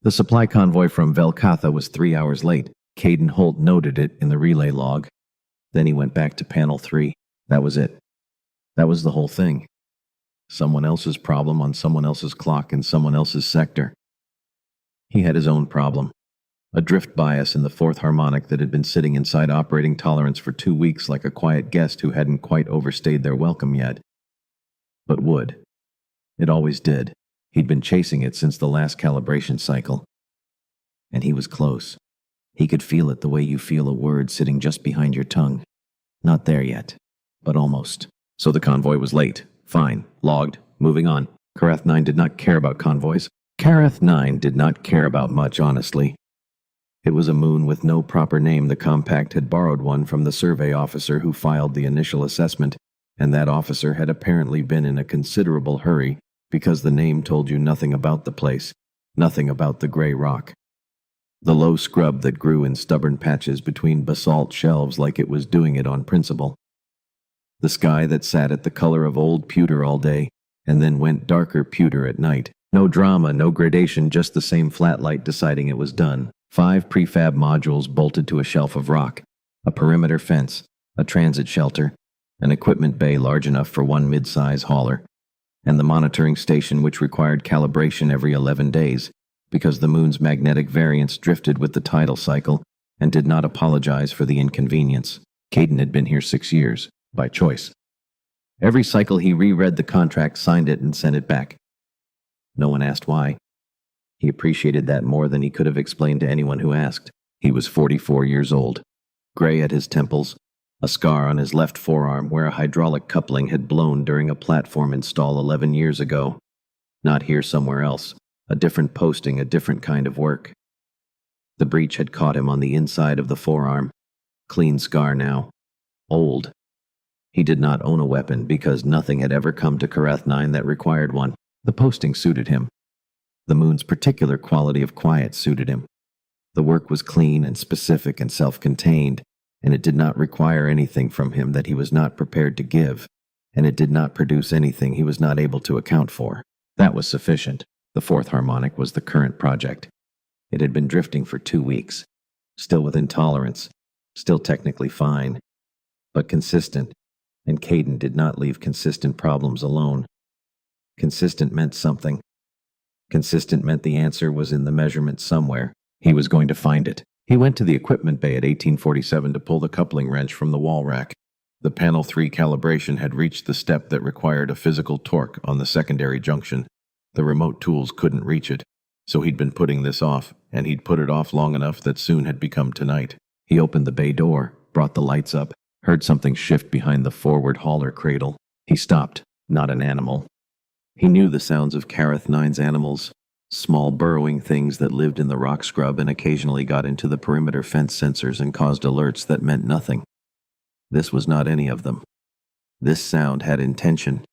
The supply convoy from Velkatha was 3 hours late. Caden Holt noted it in the relay log. Then he went back to panel 3. That was it. That was the whole thing. Someone else's problem on someone else's clock in someone else's sector. He had his own problem. A drift bias in the fourth harmonic that had been sitting inside operating tolerance for 2 weeks like a quiet guest who hadn't quite overstayed their welcome yet. But would. It always did. He'd been chasing it since the last calibration cycle. And he was close. He could feel it the way you feel a word sitting just behind your tongue. Not there yet, but almost. So the convoy was late. Fine. Logged. Moving on. Karath 9 did not care about convoys. Karath 9 did not care about much, honestly. It was a moon with no proper name. The compact had borrowed one from the survey officer who filed the initial assessment, and that officer had apparently been in a considerable hurry because the name told you nothing about the place, nothing about the gray rock. The low scrub that grew in stubborn patches between basalt shelves like it was doing it on principle. The sky that sat at the color of old pewter all day, and then went darker pewter at night. No drama, no gradation, just the same flat light deciding it was done. 5 prefab modules bolted to a shelf of rock, a perimeter fence, a transit shelter, an equipment bay large enough for one mid-size hauler, and the monitoring station which required calibration every 11 days, because the moon's magnetic variance drifted with the tidal cycle and did not apologize for the inconvenience. Caden had been here 6 years, by choice. Every cycle he reread the contract, signed it, and sent it back. No one asked why. He appreciated that more than he could have explained to anyone who asked. He was 44 years old, gray at his temples, a scar on his left forearm where a hydraulic coupling had blown during a platform install 11 years ago. Not here, somewhere else. A different posting, a different kind of work. The breach had caught him on the inside of the forearm. Clean scar now. Old. He did not own a weapon because nothing had ever come to Karath 9 that required one. The posting suited him. The moon's particular quality of quiet suited him. The work was clean and specific and self-contained, and it did not require anything from him that he was not prepared to give, and it did not produce anything he was not able to account for. That was sufficient. The fourth harmonic was the current project. It had been drifting for 2 weeks, still within tolerance, still technically fine, but consistent, and Caden did not leave consistent problems alone. Consistent meant something. Consistent meant the answer was in the measurement somewhere. He was going to find it. He went to the equipment bay at 1847 to pull the coupling wrench from the wall rack. The panel 3 calibration had reached the step that required a physical torque on the secondary junction. The remote tools couldn't reach it, so he'd been putting this off, and he'd put it off long enough that soon had become tonight. He opened the bay door, brought the lights up, heard something shift behind the forward hauler cradle. He stopped. Not an animal. He knew the sounds of Karath 9's animals, small burrowing things that lived in the rock scrub and occasionally got into the perimeter fence sensors and caused alerts that meant nothing. This was not any of them. This sound had intention.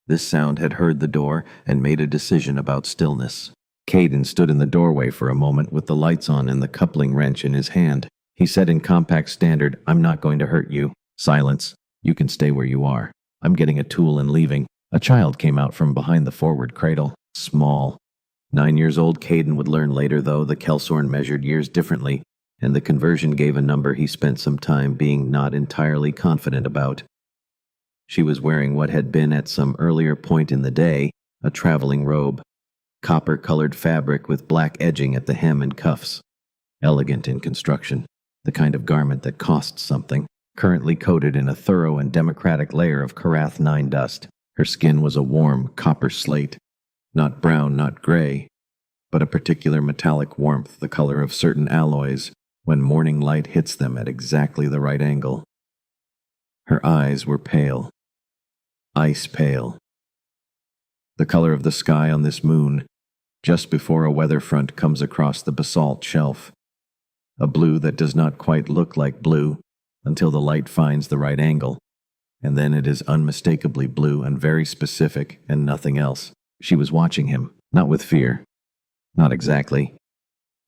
This sound had heard the door and made a decision about stillness. Caden stood in the doorway for a moment with the lights on and the coupling wrench in his hand. He said in compact standard, "I'm not going to hurt you." Silence. "You can stay where you are. I'm getting a tool and leaving." A child came out from behind the forward cradle. Small. 9 years old. Caden would learn later, though, the Kelsorn measured years differently, and the conversion gave a number he spent some time being not entirely confident about. She was wearing what had been at some earlier point in the day a traveling robe. Copper-colored fabric with black edging at the hem and cuffs. Elegant in construction. The kind of garment that costs something. Currently coated in a thorough and democratic layer of Karath 9 dust. Her skin was a warm copper slate, not brown, not gray, but a particular metallic warmth, the color of certain alloys, when morning light hits them at exactly the right angle. Her eyes were pale, ice pale. The color of the sky on this moon, just before a weather front comes across the basalt shelf. A blue that does not quite look like blue until the light finds the right angle. And then it is unmistakably blue and very specific and nothing else. She was watching him, not with fear. Not exactly.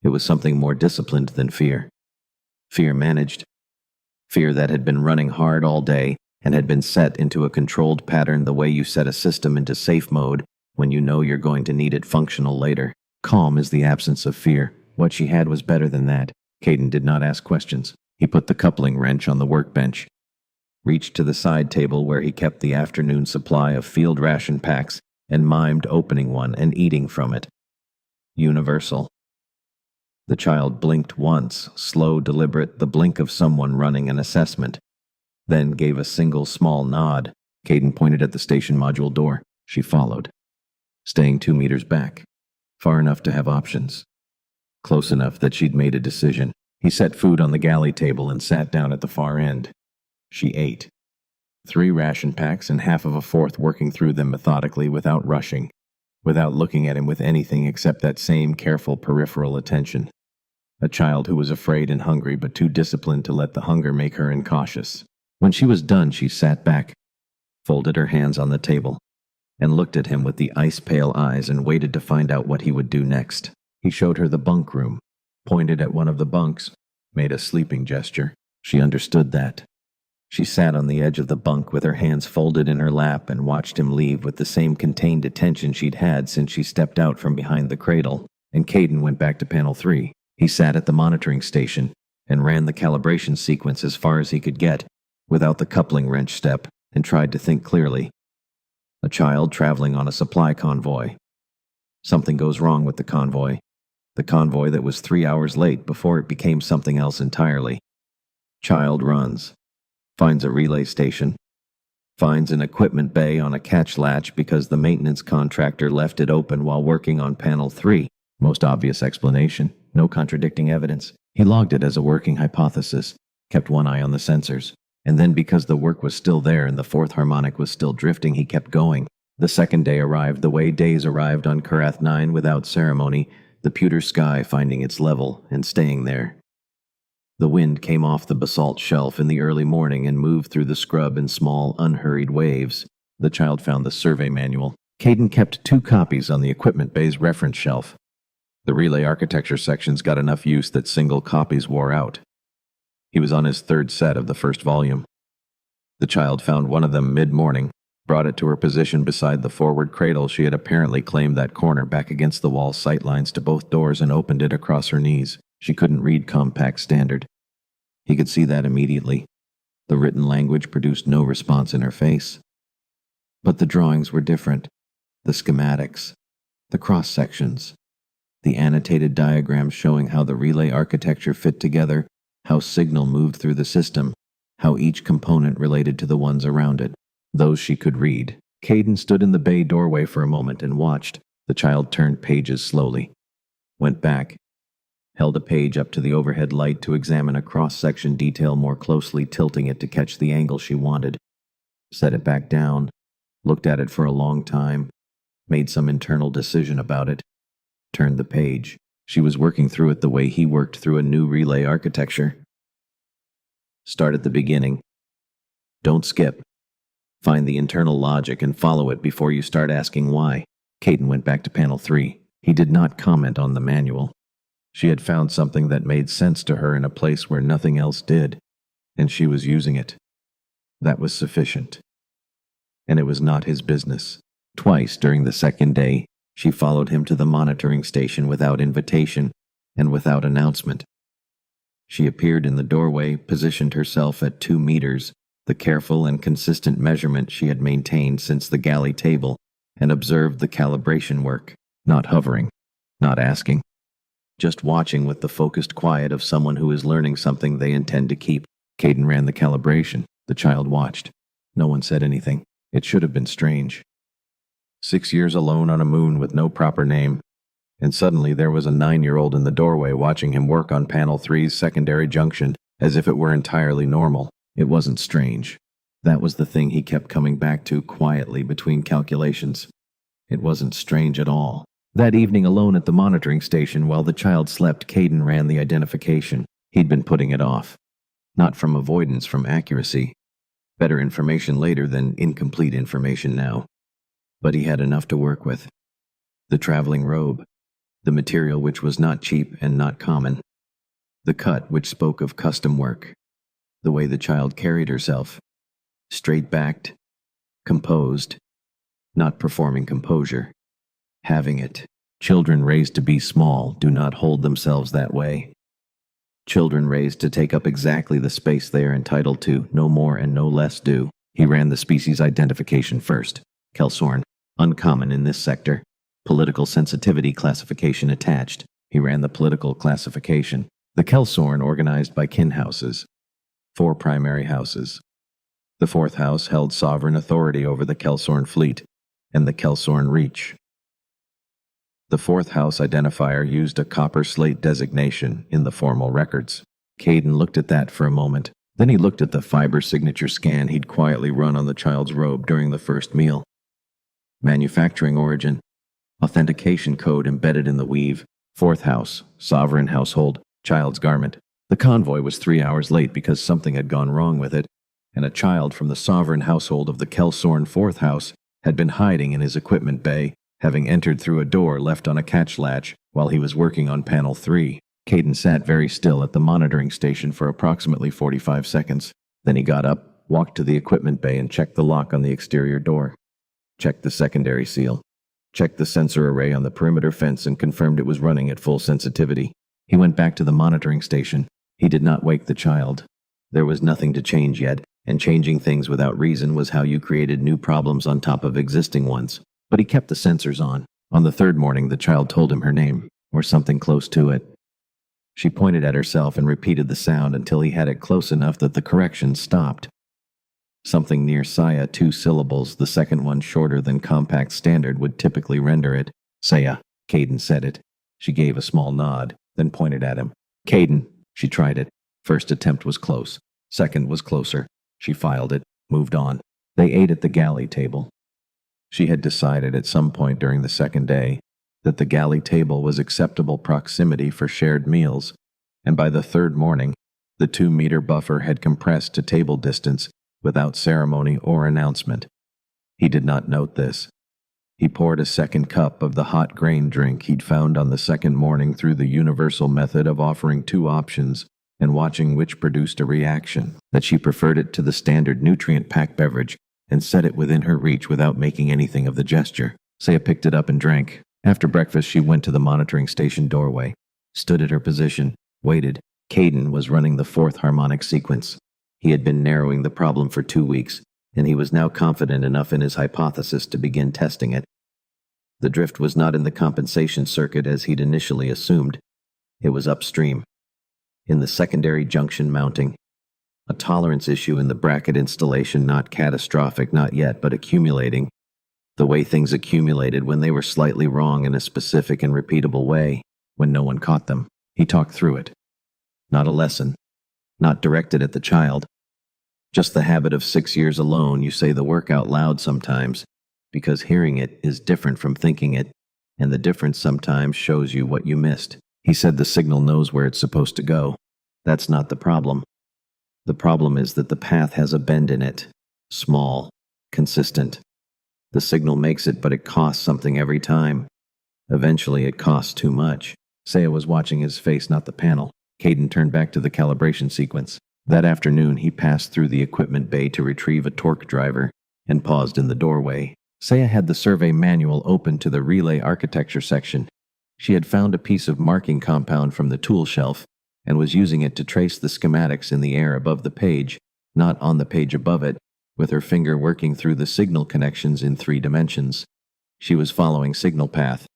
It was something more disciplined than fear. Fear managed. Fear that had been running hard all day and had been set into a controlled pattern the way you set a system into safe mode when you know you're going to need it functional later. Calm is the absence of fear. What she had was better than that. Caden did not ask questions. He put the coupling wrench on the workbench, reached to the side table where he kept the afternoon supply of field ration packs, and mimed opening one and eating from it. Universal. The child blinked once, slow, deliberate, the blink of someone running an assessment, then gave a single small nod. Caden pointed at the station module door. She followed, staying 2 meters back, far enough to have options, close enough that she'd made a decision. He set food on the galley table and sat down at the far end. She ate. 3 ration packs and half of a fourth, working through them methodically without rushing, without looking at him with anything except that same careful peripheral attention. A child who was afraid and hungry but too disciplined to let the hunger make her incautious. When she was done, she sat back, folded her hands on the table, and looked at him with the ice-pale eyes and waited to find out what he would do next. He showed her the bunk room, pointed at one of the bunks, made a sleeping gesture. She understood that. She sat on the edge of the bunk with her hands folded in her lap and watched him leave with the same contained attention she'd had since she stepped out from behind the cradle. And Caden went back to panel 3. He sat at the monitoring station and ran the calibration sequence as far as he could get, without the coupling wrench step, and tried to think clearly. A child traveling on a supply convoy. Something goes wrong with the convoy that was 3 hours late before it became something else entirely. Child runs, finds a relay station, finds an equipment bay on a catch latch because the maintenance contractor left it open while working on panel 3. Most obvious explanation, no contradicting evidence. He logged it as a working hypothesis, kept one eye on the sensors, and then because the work was still there and the fourth harmonic was still drifting, he kept going. The second day arrived the way days arrived on Karath 9 without ceremony, the pewter sky finding its level and staying there. The wind came off the basalt shelf in the early morning and moved through the scrub in small, unhurried waves. The child found the survey manual. Caden kept 2 copies on the equipment bay's reference shelf. The relay architecture sections got enough use that single copies wore out. He was on his 3rd set of the 1st volume. The child found one of them mid-morning, brought it to her position beside the forward cradle. She had apparently claimed that corner back against the wall sightlines to both doors and opened it across her knees. She couldn't read compact standard. He could see that immediately. The written language produced no response in her face. But the drawings were different. The schematics, the cross-sections, the annotated diagrams showing how the relay architecture fit together, how signal moved through the system, how each component related to the ones around it. Those she could read. Caden stood in the bay doorway for a moment and watched. The child turned pages slowly, went back, held a page up to the overhead light to examine a cross-section detail more closely, tilting it to catch the angle she wanted, set it back down, looked at it for a long time, made some internal decision about it, turned the page. She was working through it the way he worked through a new relay architecture. Start at the beginning. Don't skip. Find the internal logic and follow it before you start asking why. Caden went back to panel 3. He did not comment on the manual. She had found something that made sense to her in a place where nothing else did, and she was using it. That was sufficient. And it was not his business. Twice during the second day, she followed him to the monitoring station without invitation and without announcement. She appeared in the doorway, positioned herself at 2 meters, the careful and consistent measurement she had maintained since the galley table, and observed the calibration work, not hovering, not asking, just watching with the focused quiet of someone who is learning something they intend to keep. Caden ran the calibration. The child watched. No one said anything. It should have been strange. 6 years alone on a moon with no proper name, and suddenly there was a 9-year-old in the doorway watching him work on panel 3's secondary junction, as if it were entirely normal. It wasn't strange. That was the thing he kept coming back to quietly between calculations. It wasn't strange at all. That evening, alone at the monitoring station while the child slept, Caden ran the identification. He'd been putting it off. Not from avoidance, from accuracy. Better information later than incomplete information now. But he had enough to work with. The traveling robe. The material which was not cheap and not common. The cut which spoke of custom work. The way the child carried herself. Straight-backed. Composed. Not performing composure. Having it. Children raised to be small do not hold themselves that way. Children raised to take up exactly the space they are entitled to, no more and no less do. He ran the species identification first. Kelsorn, uncommon in this sector. Political sensitivity classification attached. He ran the political classification. The Kelsorn organized by kin houses. 4 primary houses. The 4th house held sovereign authority over the Kelsorn fleet and the Kelsorn Reach. The 4th house identifier used a copper slate designation in the formal records. Caden looked at that for a moment. Then he looked at the fiber signature scan he'd quietly run on the child's robe during the first meal. Manufacturing origin. Authentication code embedded in the weave. 4th house, sovereign household, child's garment. The convoy was 3 hours late because something had gone wrong with it, and a child from the sovereign household of the Kelsorn 4th house had been hiding in his equipment bay, having entered through a door left on a catch latch while he was working on panel 3. Caden sat very still at the monitoring station for approximately 45 seconds. Then he got up, walked to the equipment bay and checked the lock on the exterior door. Checked the secondary seal. Checked the sensor array on the perimeter fence and confirmed it was running at full sensitivity. He went back to the monitoring station. He did not wake the child. There was nothing to change yet, and changing things without reason was how you created new problems on top of existing ones. But he kept the sensors on. On the 3rd morning, the child told him her name, or something close to it. She pointed at herself and repeated the sound until he had it close enough that the correction stopped. Something near Saya, 2 syllables, the second one shorter than compact standard would typically render it. Saya. Caden said it. She gave a small nod, then pointed at him. Caden. She tried it. First attempt was close. Second was closer. She filed it, moved on. They ate at the galley table. She had decided at some point during the 2nd day that the galley table was acceptable proximity for shared meals, and by the 3rd morning, the 2-meter buffer had compressed to table distance without ceremony or announcement. He did not note this. He poured a 2nd cup of the hot grain drink he'd found on the 2nd morning through the universal method of offering 2 options and watching which produced a reaction, that she preferred it to the standard nutrient-packed beverage, and set it within her reach without making anything of the gesture. Saya picked it up and drank. After breakfast, she went to the monitoring station doorway, stood at her position, waited. Caden was running the 4th harmonic sequence. He had been narrowing the problem for 2 weeks, and he was now confident enough in his hypothesis to begin testing it. The drift was not in the compensation circuit as he'd initially assumed. It was upstream, in the secondary junction mounting. A tolerance issue in the bracket installation, not catastrophic, not yet, but accumulating. The way things accumulated when they were slightly wrong in a specific and repeatable way, when no one caught them. He talked through it. Not a lesson. Not directed at the child. Just the habit of 6 years alone, you say the work out loud sometimes, because hearing it is different from thinking it, and the difference sometimes shows you what you missed. He said the signal knows where it's supposed to go. That's not the problem. The problem is that the path has a bend in it. Small. Consistent. The signal makes it, but it costs something every time. Eventually it costs too much. Saya was watching his face, not the panel. Caden turned back to the calibration sequence. That afternoon he passed through the equipment bay to retrieve a torque driver and paused in the doorway. Saya had the survey manual open to the relay architecture section. She had found a piece of marking compound from the tool shelf and was using it to trace the schematics in the air above the page, not on the page above it, with her finger working through the signal connections in 3 dimensions. She was following signal path,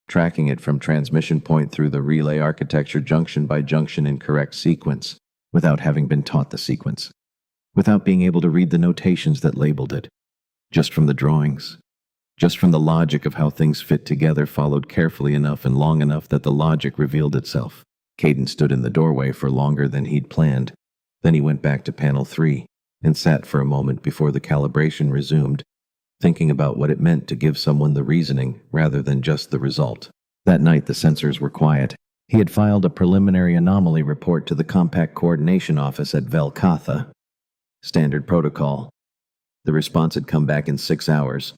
tracking it from transmission point through the relay architecture junction by junction in correct sequence, without having been taught the sequence, without being able to read the notations that labeled it, just from the drawings, just from the logic of how things fit together, followed carefully enough and long enough that the logic revealed itself. Caden stood in the doorway for longer than he'd planned. Then he went back to panel 3 and sat for a moment before the calibration resumed, thinking about what it meant to give someone the reasoning rather than just the result. That night the sensors were quiet. He had filed a preliminary anomaly report to the Compact Coordination Office at Velkatha. Standard protocol. The response had come back in 6 hours.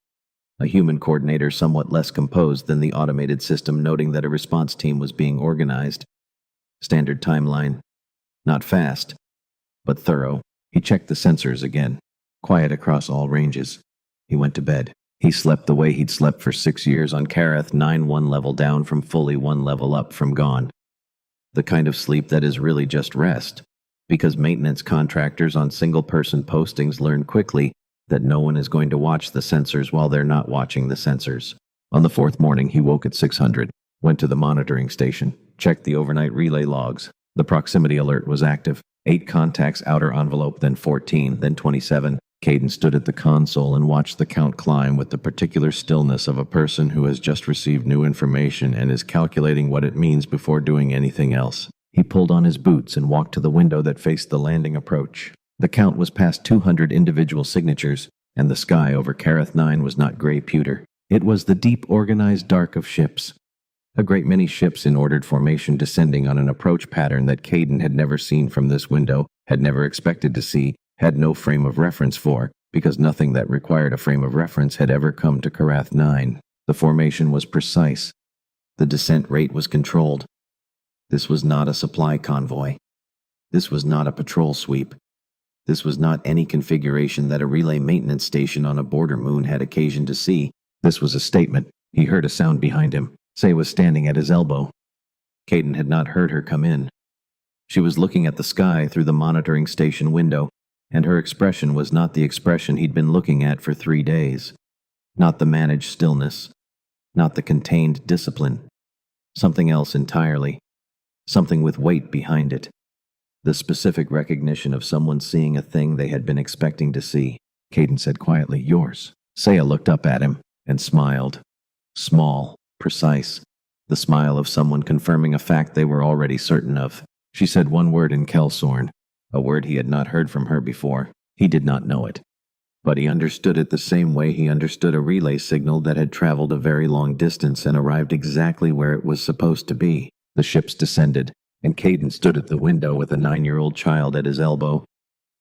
A human coordinator somewhat less composed than the automated system, noting that a response team was being organized. Standard timeline. Not fast, but thorough. He checked the sensors again. Quiet across all ranges. He went to bed. He slept the way he'd slept for 6 years on Karath 9, one level down from fully one level up from gone. The kind of sleep that is really just rest, because maintenance contractors on single-person postings learn quickly that no one is going to watch the sensors while they're not watching the sensors. On the fourth morning, he woke at 600, went to the monitoring station, checked the overnight relay logs. The proximity alert was active. 8 contacts outer envelope, then 14, then 27. Caden stood at the console and watched the count climb with the particular stillness of a person who has just received new information and is calculating what it means before doing anything else. He pulled on his boots and walked to the window that faced the landing approach. The count was past 200 individual signatures, and the sky over Karath 9 was not gray pewter. It was the deep, organized dark of ships. A great many ships in ordered formation descending on an approach pattern that Caden had never seen from this window, had never expected to see, had no frame of reference for, because nothing that required a frame of reference had ever come to Karath 9. The formation was precise. The descent rate was controlled. This was not a supply convoy. This was not a patrol sweep. This was not any configuration that a relay maintenance station on a border moon had occasion to see. This was a statement. He heard a sound behind him. Say was standing at his elbow. Caden had not heard her come in. She was looking at the sky through the monitoring station window, and her expression was not the expression he'd been looking at for 3 days. Not the managed stillness. Not the contained discipline. Something else entirely. Something with weight behind it. The specific recognition of someone seeing a thing they had been expecting to see. Caden said quietly, "Yours." Saya looked up at him and smiled. Small, precise. The smile of someone confirming a fact they were already certain of. She said one word in Kelsorn, a word he had not heard from her before. He did not know it. But he understood it the same way he understood a relay signal that had traveled a very long distance and arrived exactly where it was supposed to be. The ships descended, and Caden stood at the window with a 9-year-old child at his elbow,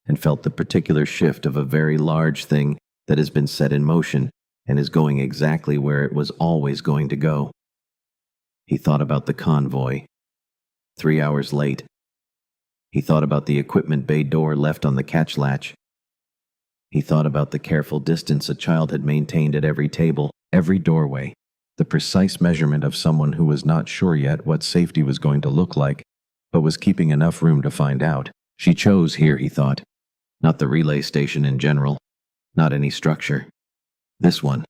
and felt the particular shift of a very large thing that has been set in motion and is going exactly where it was always going to go. He thought about the convoy. 3 hours late. He thought about the equipment bay door left on the catch latch. He thought about the careful distance a child had maintained at every table, every doorway, the precise measurement of someone who was not sure yet what safety was going to look like, but was keeping enough room to find out. She chose here, he thought. Not the relay station in general, not any structure. This one,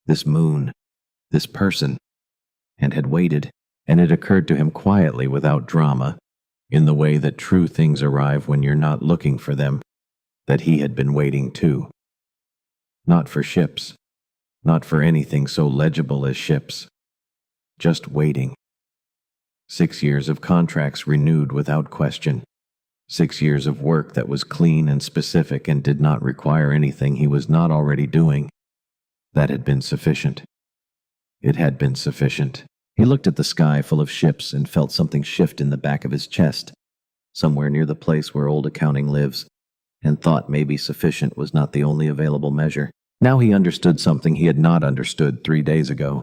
this moon, this person, and had waited, and it occurred to him quietly without drama, in the way that true things arrive when you're not looking for them, that he had been waiting too. Not for ships, not for anything so legible as ships, just waiting. 6 years of contracts renewed without question. 6 years of work that was clean and specific and did not require anything he was not already doing. That had been sufficient. It had been sufficient. He looked at the sky full of ships and felt something shift in the back of his chest, somewhere near the place where old accounting lives, and thought maybe sufficient was not the only available measure. Now he understood something he had not understood 3 days ago.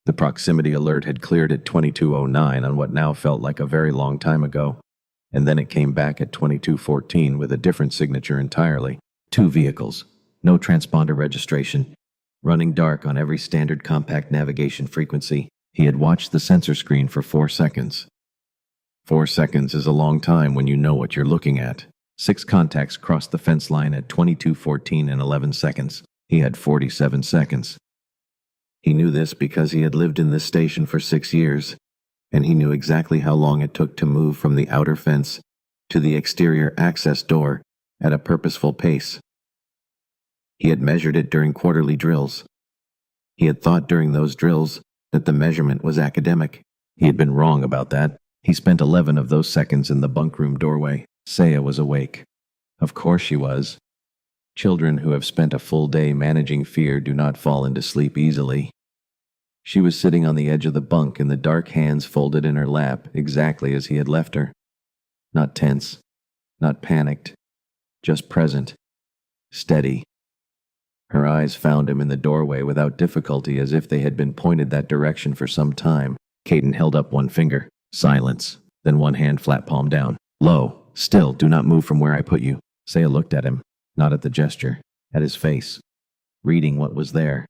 The proximity alert had cleared at 22:09 on what now felt like a very long time ago, and then it came back at 22:14 with a different signature entirely. 2 vehicles, no transponder registration, running dark on every standard compact navigation frequency. He had watched the sensor screen for 4 seconds. 4 seconds is a long time when you know what you're looking at. 6 contacts crossed the fence line at 22:14 and 11 seconds. He had 47 seconds. He knew this because he had lived in this station for 6 years, and he knew exactly how long it took to move from the outer fence to the exterior access door at a purposeful pace. He had measured it during quarterly drills. He had thought during those drills that the measurement was academic. He had been wrong about that. He spent 11 of those seconds in the bunkroom doorway. Saya was awake. Of course she was. Children who have spent a full day managing fear do not fall into sleep easily. She was sitting on the edge of the bunk in the dark, hands folded in her lap, exactly as he had left her. Not tense, not panicked, just present, steady. Her eyes found him in the doorway without difficulty, as if they had been pointed that direction for some time. Caden held up one finger. Silence. Then one hand flat palm down. Low. Still, do not move from where I put you. Saya looked at him, not at the gesture, at his face, reading what was there.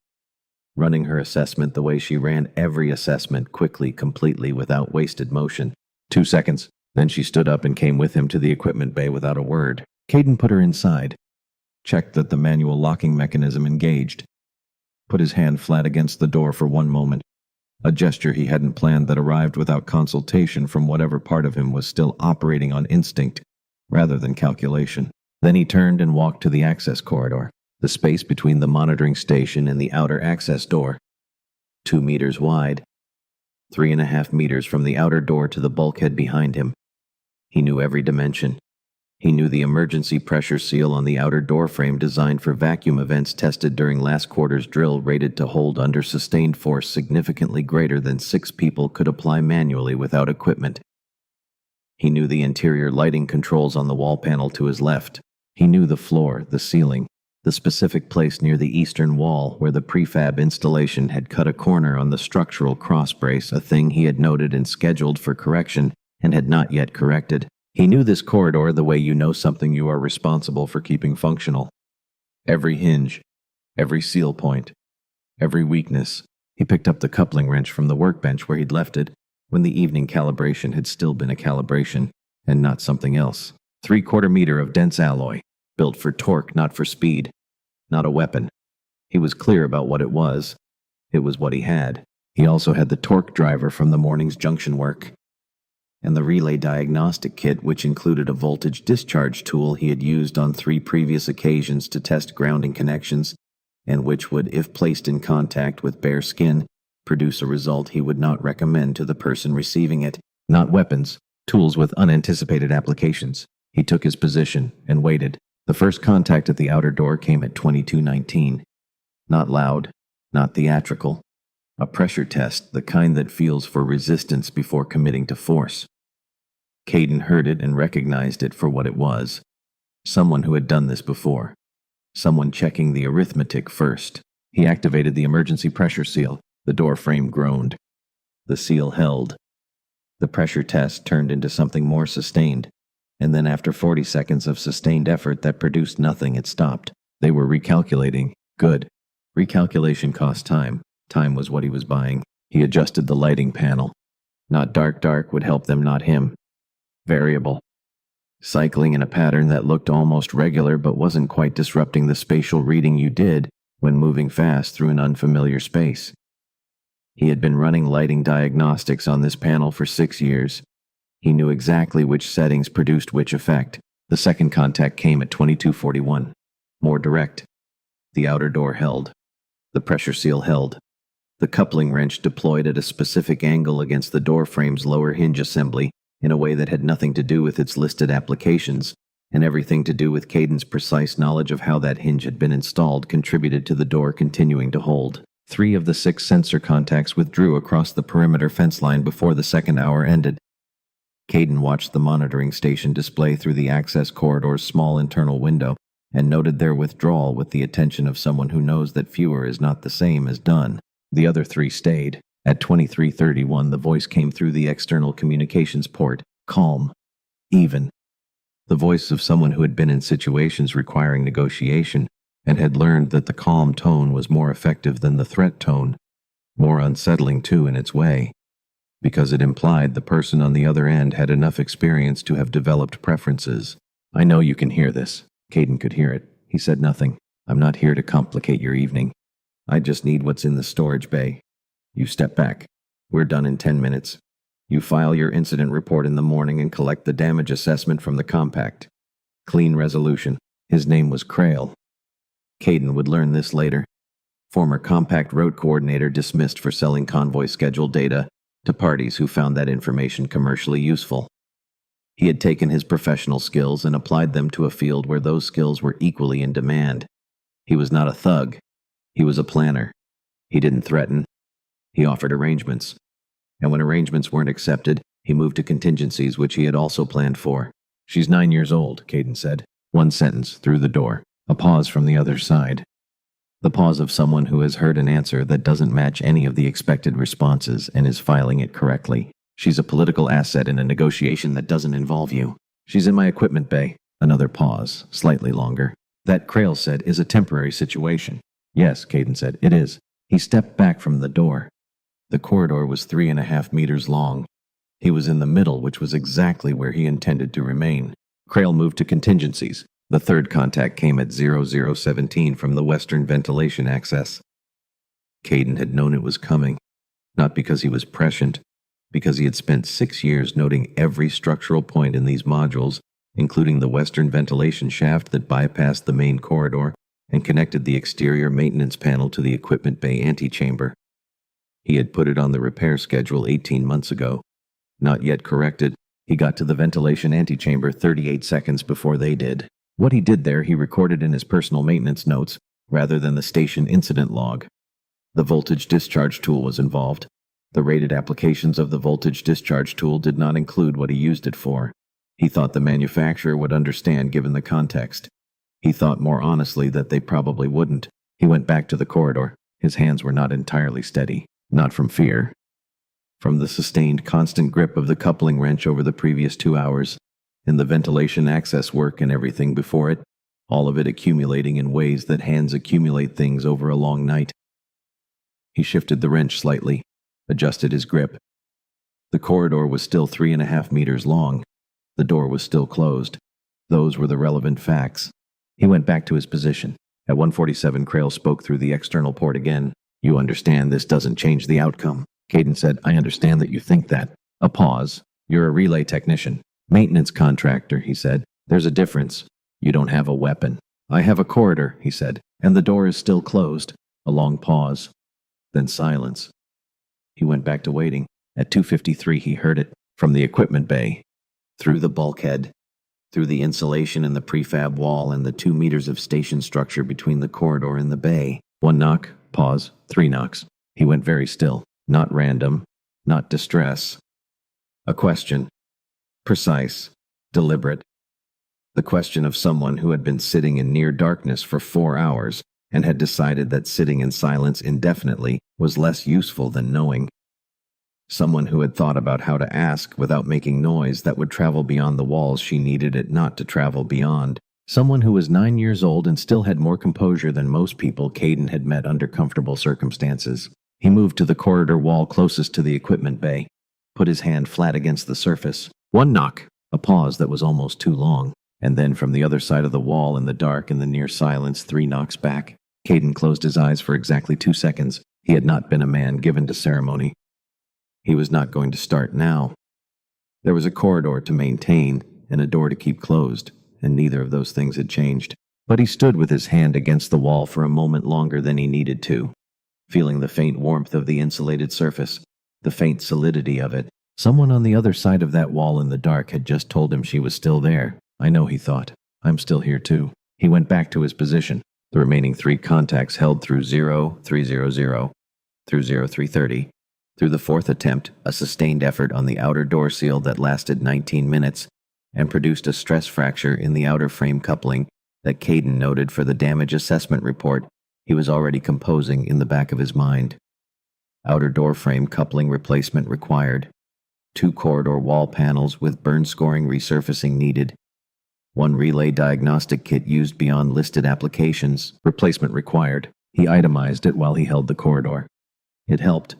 running her assessment the way she ran every assessment, quickly, completely, without wasted motion. 2 seconds. Then she stood up and came with him to the equipment bay without a word. Caden put her inside, checked that the manual locking mechanism engaged, put his hand flat against the door for one moment, a gesture he hadn't planned that arrived without consultation from whatever part of him was still operating on instinct rather than calculation. Then he turned and walked to the access corridor, the space between the monitoring station and the outer access door. 2 meters wide, 3.5 meters from the outer door to the bulkhead behind him. He knew every dimension. He knew the emergency pressure seal on the outer door frame designed for vacuum events tested during last quarter's drill, rated to hold under sustained force significantly greater than 6 people could apply manually without equipment. He knew the interior lighting controls on the wall panel to his left. He knew the floor, the ceiling, the specific place near the eastern wall where the prefab installation had cut a corner on the structural cross brace, a thing he had noted and scheduled for correction and had not yet corrected. He knew this corridor the way you know something you are responsible for keeping functional. Every hinge, every seal point, every weakness. He picked up the coupling wrench from the workbench where he'd left it when the evening calibration had still been a calibration and not something else. 3/4 meter of dense alloy, built for torque, not for speed, not a weapon. He was clear about what it was. It was what he had. He also had the torque driver from the morning's junction work, and the relay diagnostic kit, which included a voltage discharge tool he had used on 3 previous occasions to test grounding connections, and which would, if placed in contact with bare skin, produce a result he would not recommend to the person receiving it. Not weapons, tools with unanticipated applications. He took his position and waited. The first contact at the outer door came at 22:19. Not loud, not theatrical. A pressure test, the kind that feels for resistance before committing to force. Caden heard it and recognized it for what it was. Someone who had done this before. Someone checking the arithmetic first. He activated the emergency pressure seal. The door frame groaned. The seal held. The pressure test turned into something more sustained. And then after 40 seconds of sustained effort that produced nothing, it stopped. They were recalculating. Good. Recalculation cost time. Time was what he was buying. He adjusted the lighting panel. Not dark would help them, not him. Variable. Cycling in a pattern that looked almost regular but wasn't quite disrupting the spatial reading you did when moving fast through an unfamiliar space. He had been running lighting diagnostics on this panel for 6 years. He knew exactly which settings produced which effect. The second contact came at 22:41. More direct. The outer door held. The pressure seal held. The coupling wrench deployed at a specific angle against the door frame's lower hinge assembly in a way that had nothing to do with its listed applications, and everything to do with Caden's precise knowledge of how that hinge had been installed contributed to the door continuing to hold. 3 of the 6 sensor contacts withdrew across the perimeter fence line before the second hour ended. Caden watched the monitoring station display through the access corridor's small internal window and noted their withdrawal with the attention of someone who knows that fewer is not the same as done. The other 3 stayed. At 23:31, the voice came through the external communications port, calm, even. The voice of someone who had been in situations requiring negotiation and had learned that the calm tone was more effective than the threat tone, more unsettling too in its way, because it implied the person on the other end had enough experience to have developed preferences. "I know you can hear this." Caden could hear it. He said nothing. "I'm not here to complicate your evening. I just need what's in the storage bay. You step back. We're done in 10 minutes. You file your incident report in the morning and collect the damage assessment from the compact. Clean resolution." His name was Crail. Caden would learn this later. Former compact road coordinator dismissed for selling convoy schedule data to parties who found that information commercially useful. He had taken his professional skills and applied them to a field where those skills were equally in demand. He was not a thug. He was a planner. He didn't threaten. He offered arrangements. And when arrangements weren't accepted, he moved to contingencies which he had also planned for. "She's 9 years old," Caden said. One sentence through the door. A pause from the other side. The pause of someone who has heard an answer that doesn't match any of the expected responses and is filing it correctly. "She's a political asset in a negotiation that doesn't involve you. She's in my equipment bay." Another pause, slightly longer. "That," Crail said, "is a temporary situation." "Yes," Caden said, "it is." He stepped back from the door. The corridor was 3.5 meters long. He was in the middle, which was exactly where he intended to remain. Krail moved to contingencies. The third contact came at 0017 from the western ventilation access. Caden had known it was coming, not because he was prescient, because he had spent 6 years noting every structural point in these modules, including the western ventilation shaft that bypassed the main corridor and connected the exterior maintenance panel to the equipment bay antechamber. He had put it on the repair schedule 18 months ago. Not yet corrected, he got to the ventilation antechamber 38 seconds before they did. What he did there he recorded in his personal maintenance notes, rather than the station incident log. The voltage discharge tool was involved. The rated applications of the voltage discharge tool did not include what he used it for. He thought the manufacturer would understand given the context. He thought more honestly that they probably wouldn't. He went back to the corridor. His hands were not entirely steady. Not from fear. From the sustained, constant grip of the coupling wrench over the previous 2 hours, and the ventilation access work and everything before it, all of it accumulating in ways that hands accumulate things over a long night. He shifted the wrench slightly, adjusted his grip. The corridor was still 3.5 meters long. The door was still closed. Those were the relevant facts. He went back to his position. At 1:47, Krail spoke through the external port again. "You understand this doesn't change the outcome." Caden said, "I understand that you think that." A pause. "You're a relay technician. Maintenance contractor," he said. "There's a difference. You don't have a weapon." "I have a corridor," he said, "and the door is still closed." A long pause. Then silence. He went back to waiting. At 2:53 he heard it. From the equipment bay. Through the bulkhead. Through the insulation in the prefab wall and the 2 meters of station structure between the corridor and the bay. One knock. Pause. 3 knocks. He went very still. Not random. Not distress. A question. Precise. Deliberate. The question of someone who had been sitting in near darkness for 4 hours and had decided that sitting in silence indefinitely was less useful than knowing. Someone who had thought about how to ask without making noise that would travel beyond the walls she needed it not to travel beyond. Someone who was 9 years old and still had more composure than most people Caden had met under comfortable circumstances. He moved to the corridor wall closest to the equipment bay, put his hand flat against the surface. One knock. A pause that was almost too long. And then from the other side of the wall in the dark and the near silence, 3 knocks back. Caden closed his eyes for exactly 2 seconds. He had not been a man given to ceremony. He was not going to start now. There was a corridor to maintain and a door to keep closed, and neither of those things had changed. But he stood with his hand against the wall for a moment longer than he needed to, feeling the faint warmth of the insulated surface, the faint solidity of it. Someone on the other side of that wall in the dark had just told him she was still there. "I know," he thought. "I'm still here too." He went back to his position. The remaining 3 contacts held through 0300, through 0330, through the 4th attempt, a sustained effort on the outer door seal that lasted 19 minutes and produced a stress fracture in the outer frame coupling that Caden noted for the damage assessment report he was already composing in the back of his mind. Outer door frame coupling replacement required. 2 corridor wall panels with burn scoring resurfacing needed. 1 relay diagnostic kit used beyond listed applications. Replacement required. He itemized it while he held the corridor. It helped.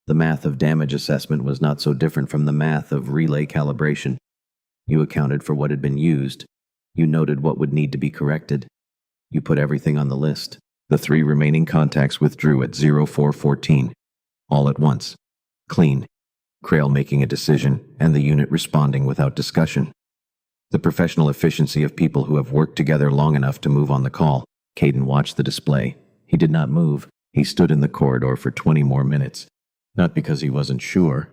The math of damage assessment was not so different from the math of relay calibration. You accounted for what had been used. You noted what would need to be corrected. You put everything on the list. The 3 remaining contacts withdrew at 0414. All at once. Clean. Krail making a decision, and the unit responding without discussion. The professional efficiency of people who have worked together long enough to move on the call. Caden watched the display. He did not move. He stood in the corridor for 20 more minutes. Not because he wasn't sure,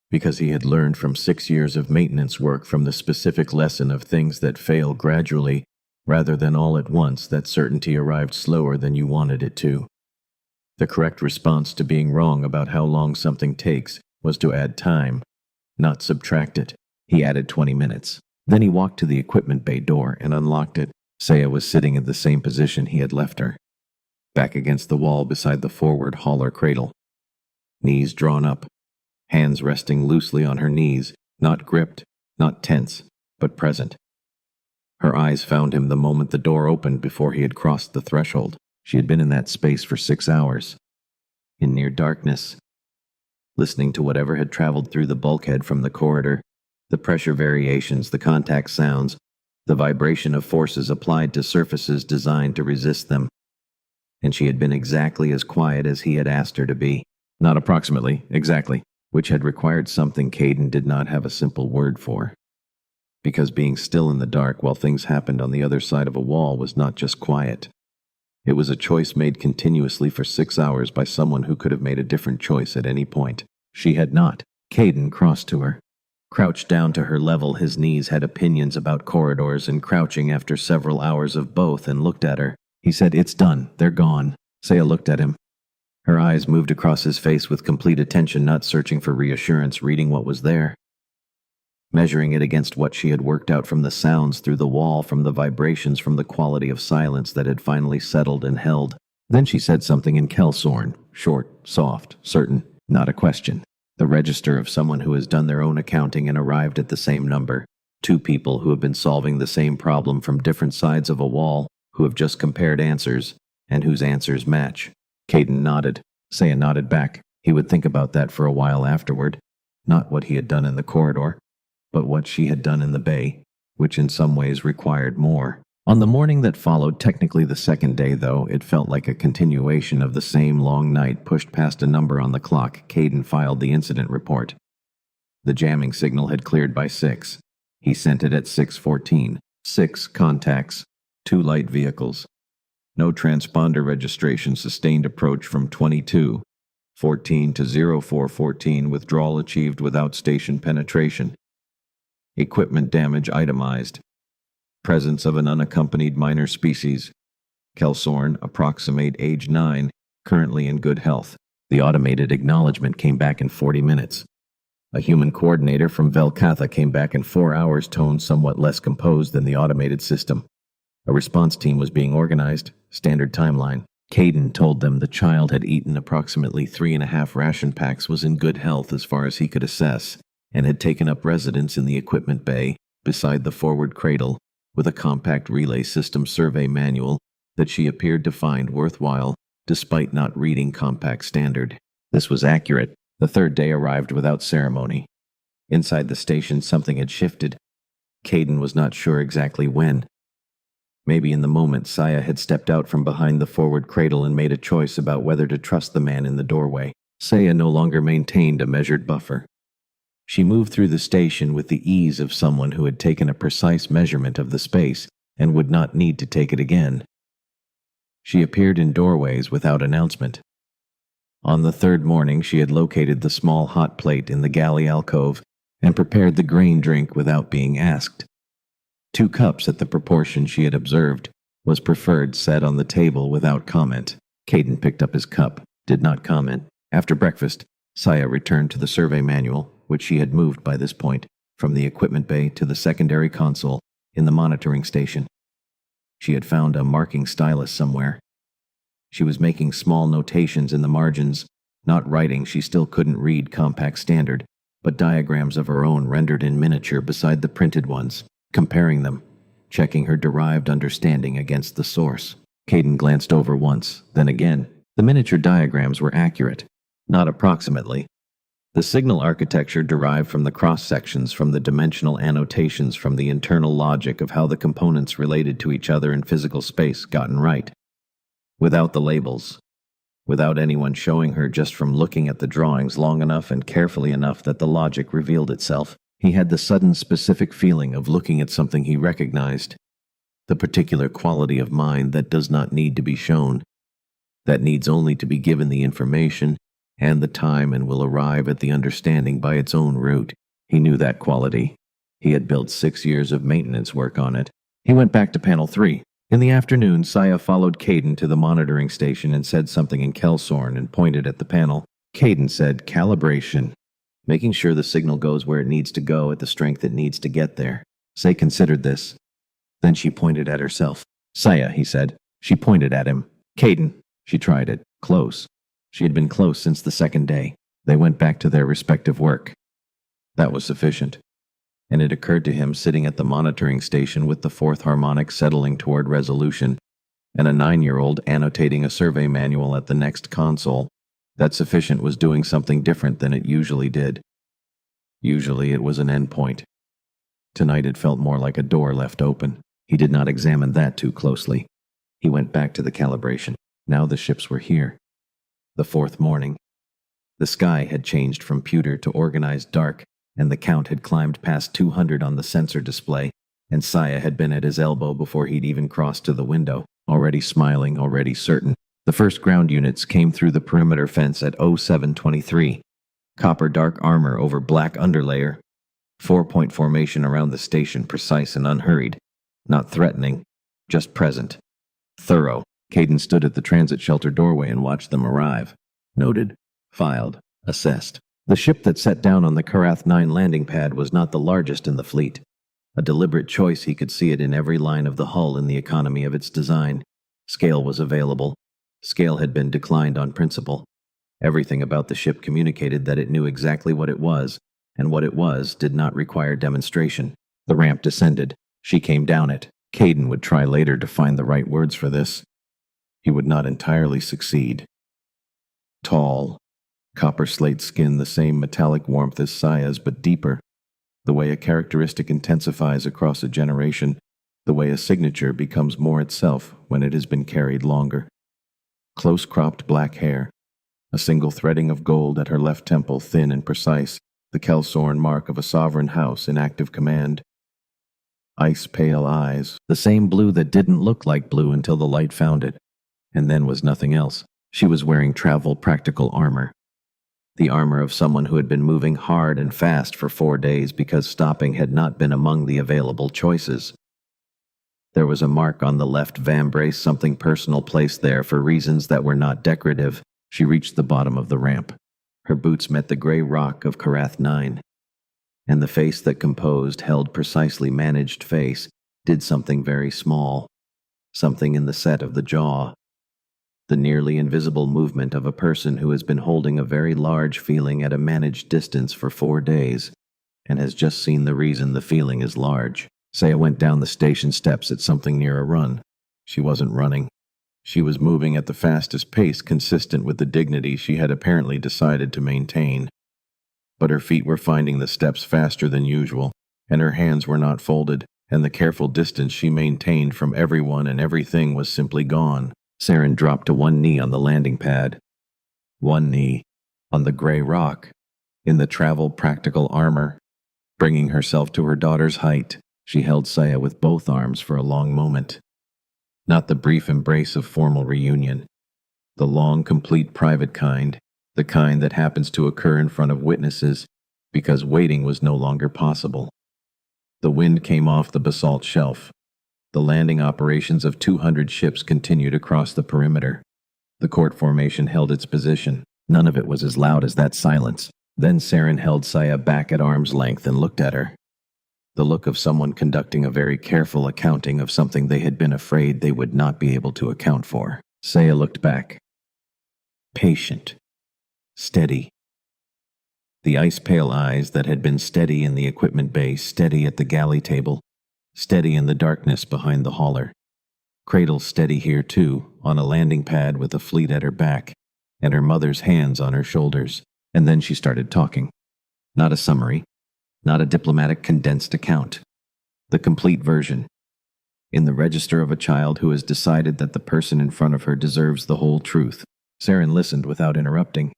because he had learned from 6 years of maintenance work from the specific lesson of things that fail gradually, rather than all at once. That certainty arrived slower than you wanted it to. The correct response to being wrong about how long something takes was to add time, not subtract it. He added 20 minutes. Then he walked to the equipment bay door and unlocked it. Saya was sitting in the same position he had left her, back against the wall beside the forward hauler cradle. Knees drawn up, hands resting loosely on her knees, not gripped, not tense, but present. Her eyes found him the moment the door opened before he had crossed the threshold. She had been in that space for 6 hours. in near darkness, listening to whatever had traveled through the bulkhead from the corridor, the pressure variations, the contact sounds, the vibration of forces applied to surfaces designed to resist them. And she had been exactly as quiet as he had asked her to be. Not approximately, exactly, which had required something Caden did not have a simple word for. Because being still in the dark while things happened on the other side of a wall was not just quiet. It was a choice made continuously for 6 hours by someone who could have made a different choice at any point. She had not. Caden crossed to her. Crouched down to her level, his knees had opinions about corridors and crouching after several hours of both, and looked at her. He said, "It's done. They're gone." Saya looked at him. Her eyes moved across his face with complete attention, not searching for reassurance, reading what was there. Measuring it against what she had worked out from the sounds through the wall, from the vibrations, from the quality of silence that had finally settled and held. Then she said something in Kelsorn, short, soft, certain, not a question. The register of someone who has done their own accounting and arrived at the same number. Two people who have been solving the same problem from different sides of a wall, who have just compared answers, and whose answers match. Caden nodded. Saya nodded back. He would think about that for a while afterward. Not what he had done in the corridor, but what she had done in the bay, which in some ways required more. On the morning that followed, technically the second day though, it felt like a continuation of the same long night. Pushed past a number on the clock, Caden filed the incident report. The jamming signal had cleared by 6. He sent it at 6:14. 6 contacts, 2 light vehicles. No transponder registration, sustained approach from 22:14 to 04:14, withdrawal achieved without station penetration. Equipment damage itemized. Presence of an unaccompanied minor species. Kelsorn, approximate age 9, currently in good health. The automated acknowledgement came back in 40 minutes. A human coordinator from Velkatha came back in 4 hours, tone somewhat less composed than the automated system. A response team was being organized, standard timeline. Caden told them the child had eaten approximately 3.5 ration packs, was in good health as far as he could assess, and had taken up residence in the equipment bay, beside the forward cradle, with a compact relay system survey manual that she appeared to find worthwhile, despite not reading compact standard. This was accurate. The third day arrived without ceremony. Inside the station, something had shifted. Caden was not sure exactly when. Maybe in the moment Saya had stepped out from behind the forward cradle and made a choice about whether to trust the man in the doorway. Saya no longer maintained a measured buffer. She moved through the station with the ease of someone who had taken a precise measurement of the space and would not need to take it again. She appeared in doorways without announcement. On the third morning, she had located the small hot plate in the galley alcove and prepared the grain drink without being asked. 2 cups at the proportion she had observed was preferred, set on the table without comment. Caden picked up his cup, did not comment. After breakfast, Saya returned to the survey manual, which she had moved by this point, from the equipment bay to the secondary console in the monitoring station. She had found a marking stylus somewhere. She was making small notations in the margins, not writing. She still couldn't read compact standard, but diagrams of her own rendered in miniature beside the printed ones, comparing them, checking her derived understanding against the source. Caden glanced over once, then again. The miniature diagrams were accurate, not approximately. The signal architecture derived from the cross-sections, from the dimensional annotations, from the internal logic of how the components related to each other in physical space, gotten right. Without the labels. Without anyone showing her, just from looking at the drawings long enough and carefully enough that the logic revealed itself. He had the sudden specific feeling of looking at something he recognized. The particular quality of mind that does not need to be shown, that needs only to be given the information and the time and will arrive at the understanding by its own route. He knew that quality. He had built 6 years of maintenance work on it. He went back to panel 3. In the afternoon, Saya followed Caden to the monitoring station and said something in Kelsorn and pointed at the panel. Caden said, "Calibration. Making sure the signal goes where it needs to go at the strength it needs to get there." Say considered this. Then she pointed at herself. "Saya," he said. She pointed at him. "Caden." She tried it. Close. She had been close since the second day. They went back to their respective work. That was sufficient. And it occurred to him, sitting at the monitoring station with the fourth harmonic settling toward resolution, and a 9-year-old annotating a survey manual at the next console, That sufficient was doing something different than it usually did. Usually it was an endpoint. Tonight it felt more like a door left open. He did not examine that too closely. He went back to the calibration. Now the ships were here. The fourth morning. The sky had changed from pewter to organized dark, and the count had climbed past 200 on the sensor display, and Saya had been at his elbow before he'd even crossed to the window, already smiling, already certain. The first ground units came through the perimeter fence at 0723. Copper dark armor over black underlayer. 4-point formation around the station, precise and unhurried. Not threatening, just present. Thorough. Caden stood at the transit shelter doorway and watched them arrive. Noted. Filed. Assessed. The ship that set down on the Karath 9 landing pad was not the largest in the fleet. A deliberate choice, he could see it in every line of the hull in the economy of its design. Scale was available. Scale had been declined on principle. Everything about the ship communicated that it knew exactly what it was, and what it was did not require demonstration. The ramp descended. She came down it. Caden would try later to find the right words for this. He would not entirely succeed. Tall. Copper slate skin, the same metallic warmth as Saya's, but deeper. The way a characteristic intensifies across a generation, the way a signature becomes more itself when it has been carried longer. Close-cropped black hair. A single threading of gold at her left temple, thin and precise, the Kelsorn mark of a sovereign house in active command. Ice-pale eyes, the same blue that didn't look like blue until the light found it, and then was nothing else. She was wearing travel practical armor. The armor of someone who had been moving hard and fast for 4 days because stopping had not been among the available choices. There was a mark on the left vambrace, something personal placed there for reasons that were not decorative. She reached the bottom of the ramp. Her boots met the gray rock of Karath 9. And the face that composed, held precisely managed face, did something very small. Something in the set of the jaw. The nearly invisible movement of a person who has been holding a very large feeling at a managed distance for 4 days, and has just seen the reason the feeling is large. Saya went down the station steps at something near a run. She wasn't running. She was moving at the fastest pace consistent with the dignity she had apparently decided to maintain. But her feet were finding the steps faster than usual, and her hands were not folded, and the careful distance she maintained from everyone and everything was simply gone. Saren dropped to one knee on the landing pad. One knee, on the gray rock, in the travel practical armor. Bringing herself to her daughter's height, she held Saya with both arms for a long moment. Not the brief embrace of formal reunion. The long, complete private kind, the kind that happens to occur in front of witnesses because waiting was no longer possible. The wind came off the basalt shelf. The landing operations of 200 ships continued across the perimeter. The court formation held its position. None of it was as loud as that silence. Then Saren held Saya back at arm's length and looked at her. The look of someone conducting a very careful accounting of something they had been afraid they would not be able to account for. Saya looked back. Patient. Steady. The ice-pale eyes that had been steady in the equipment bay, steady at the galley table, steady in the darkness behind the hauler. Cradle steady here too, on a landing pad with a fleet at her back, and her mother's hands on her shoulders. And then she started talking. Not a summary, not a diplomatic condensed account. The complete version. In the register of a child who has decided that the person in front of her deserves the whole truth. Saren listened without interrupting.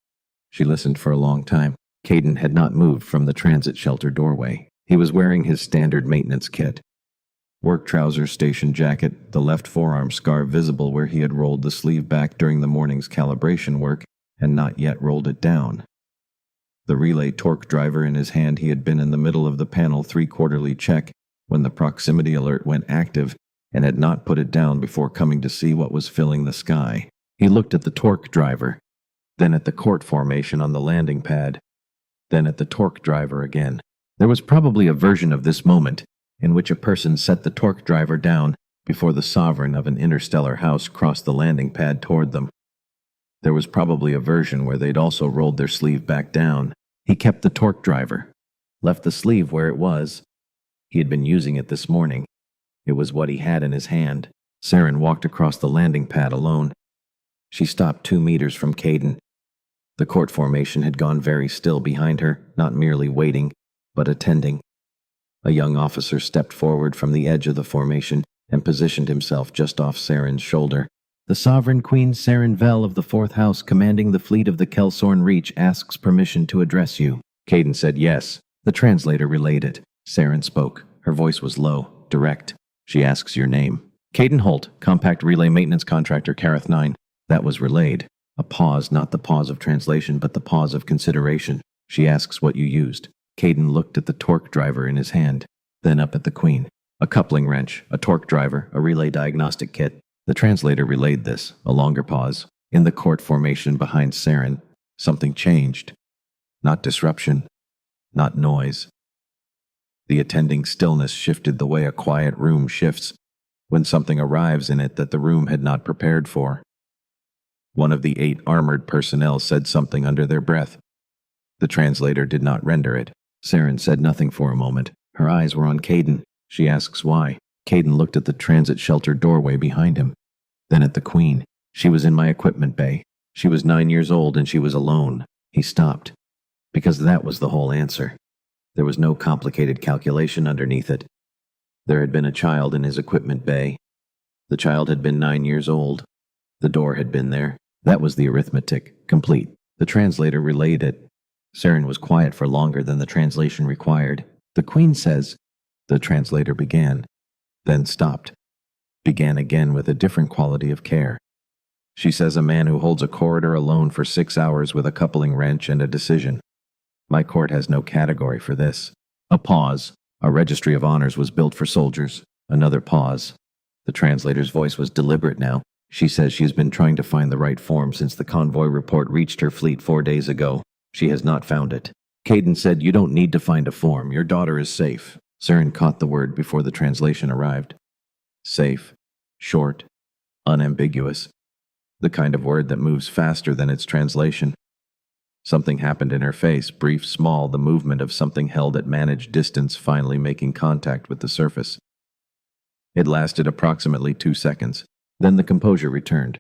She listened for a long time. Caden had not moved from the transit shelter doorway. He was wearing his standard maintenance kit. Work trousers, station jacket, the left forearm scar visible where he had rolled the sleeve back during the morning's calibration work and not yet rolled it down. The relay torque driver in his hand. He had been in the middle of the panel 3/4ly check when the proximity alert went active and had not put it down before coming to see what was filling the sky. He looked at the torque driver, then at the court formation on the landing pad, then at the torque driver again. There was probably a version of this moment in which a person set the torque driver down before the sovereign of an interstellar house crossed the landing pad toward them. There was probably a version where they'd also rolled their sleeve back down. He kept the torque driver, left the sleeve where it was. He had been using it this morning. It was what he had in his hand. Saren walked across the landing pad alone. She stopped 2 meters from Caden. The court formation had gone very still behind her, not merely waiting, but attending. A young officer stepped forward from the edge of the formation and positioned himself just off Saren's shoulder. The Sovereign Queen Saren Vel of the Fourth House, commanding the fleet of the Kelsorn Reach, asks permission to address you. Caden said yes. The translator relayed it. Saren spoke. Her voice was low, direct. She asks your name. Caden Holt, Compact Relay Maintenance Contractor, Kareth 9. That was relayed. A pause, not the pause of translation, but the pause of consideration. She asks what you used. Caden looked at the torque driver in his hand, then up at the Queen. A coupling wrench, a torque driver, a relay diagnostic kit. The translator relayed this, a longer pause. In the court formation behind Saren, something changed. Not disruption, not noise. The attending stillness shifted the way a quiet room shifts when something arrives in it that the room had not prepared for. One of the 8 armored personnel said something under their breath. The translator did not render it. Saren said nothing for a moment. Her eyes were on Caden. She asks why. Caden looked at the transit shelter doorway behind him, then at the Queen. She was in my equipment bay. She was 9 years old and she was alone. He stopped, because that was the whole answer. There was no complicated calculation underneath it. There had been a child in his equipment bay. The child had been 9 years old. The door had been there. That was the arithmetic, complete. The translator relayed it. Saren was quiet for longer than the translation required. The Queen says, the translator began, then stopped. Began again with a different quality of care. She says a man who holds a corridor alone for 6 hours with a coupling wrench and a decision. My court has no category for this. A pause. A registry of honors was built for soldiers. Another pause. The translator's voice was deliberate now. She says she has been trying to find the right form since the convoy report reached her fleet 4 days ago. She has not found it. Caden said, you don't need to find a form. Your daughter is safe. Saren caught the word before the translation arrived. Safe. Short. Unambiguous. The kind of word that moves faster than its translation. Something happened in her face, brief, small, the movement of something held at managed distance finally making contact with the surface. It lasted approximately 2 seconds. Then the composure returned,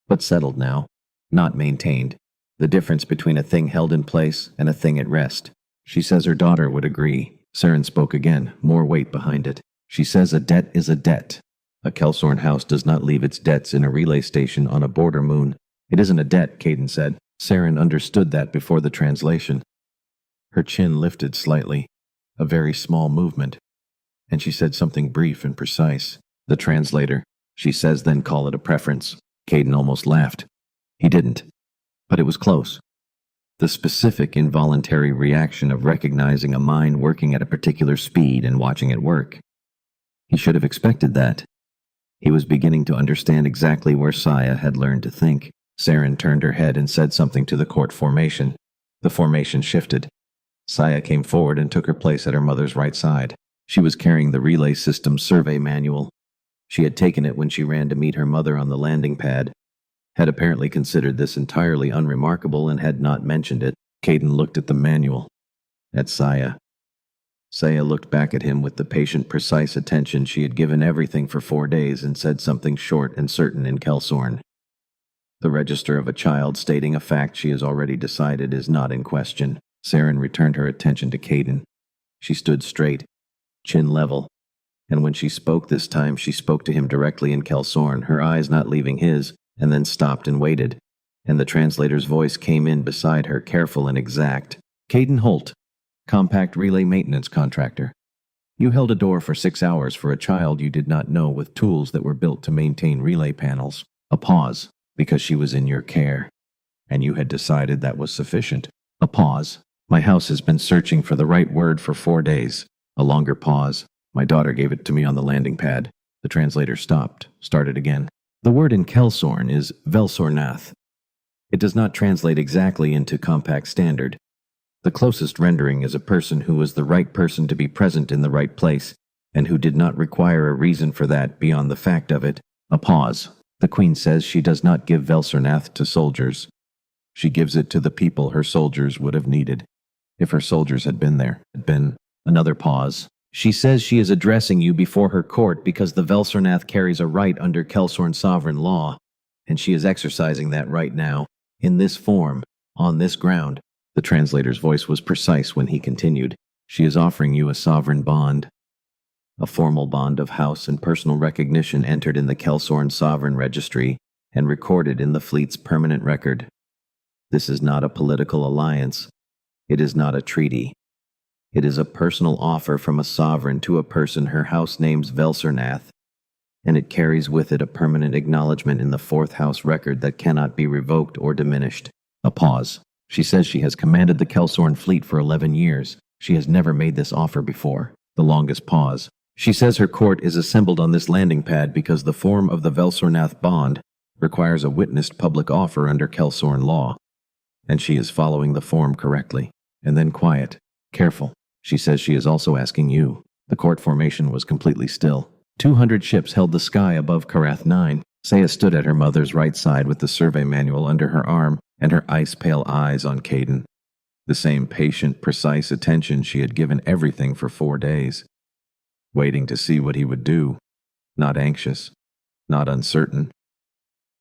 but settled now, not maintained. The difference between a thing held in place and a thing at rest. She says her daughter would agree. Saren spoke again, more weight behind it. She says a debt is a debt. A Kelsorn house does not leave its debts in a relay station on a border moon. It isn't a debt, Caden said. Saren understood that before the translation. Her chin lifted slightly, a very small movement, and she said something brief and precise. The translator, she says, then call it a preference. Caden almost laughed. He didn't, but it was close. The specific involuntary reaction of recognizing a mind working at a particular speed and watching it work. He should have expected that. He was beginning to understand exactly where Saya had learned to think. Saren turned her head and said something to the court formation. The formation shifted. Saya came forward and took her place at her mother's right side. She was carrying the relay system survey manual. She had taken it when she ran to meet her mother on the landing pad, had apparently considered this entirely unremarkable and had not mentioned it. Caden looked at the manual, at Saya. Saya looked back at him with the patient, precise attention she had given everything for 4 days and said something short and certain in Kelsorn. The register of a child stating a fact she has already decided is not in question. Saren returned her attention to Caden. She stood straight, chin level, and when she spoke this time, she spoke to him directly in Kelsorn, her eyes not leaving his, and then stopped and waited, and the translator's voice came in beside her, careful and exact. Caden Holt, Compact Relay Maintenance Contractor. You held a door for 6 hours for a child you did not know with tools that were built to maintain relay panels. A pause, because she was in your care, and you had decided that was sufficient. A pause. My house has been searching for the right word for 4 days. A longer pause. My daughter gave it to me on the landing pad. The translator stopped, started again. The word in Kelsorn is Velsornath. It does not translate exactly into compact standard. The closest rendering is a person who was the right person to be present in the right place, and who did not require a reason for that beyond the fact of it. A pause. The Queen says she does not give Velsornath to soldiers. She gives it to the people her soldiers would have needed, if her soldiers had been there. Another pause. She says she is addressing you before her court because the Velsornath carries a right under Kelsorn sovereign law, and she is exercising that right now, in this form. On this ground, the translator's voice was precise when he continued, she is offering you a sovereign bond. A formal bond of house and personal recognition entered in the Kelsorn Sovereign Registry and recorded in the fleet's permanent record. This is not a political alliance. It is not a treaty. It is a personal offer from a sovereign to a person her house names Velsernath, and it carries with it a permanent acknowledgement in the fourth house record that cannot be revoked or diminished. A pause. She says she has commanded the Kelsorn fleet for 11 years. She has never made this offer before. The longest pause. She says her court is assembled on this landing pad because the form of the Velsernath bond requires a witnessed public offer under Kelsorn law, and she is following the form correctly. And then quiet. Careful. She says she is also asking you. The court formation was completely still. 200 ships held the sky above Karath 9. Saya stood at her mother's right side with the survey manual under her arm and her ice-pale eyes on Caden. The same patient, precise attention she had given everything for 4 days. Waiting to see what he would do. Not anxious. Not uncertain.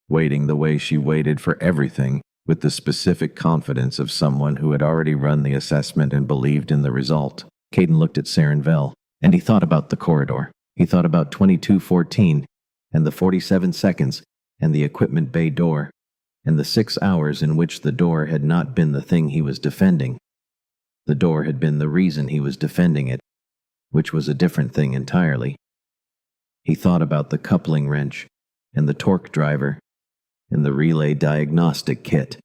Waiting the way she waited for everything, with the specific confidence of someone who had already run the assessment and believed in the result. Caden looked at Sarenvel, and he thought about the corridor. He thought about 2214, and the 47 seconds, and the equipment bay door, and the 6 hours in which the door had not been the thing he was defending. The door had been the reason he was defending it, which was a different thing entirely. He thought about the coupling wrench, and the torque driver, and the relay diagnostic kit.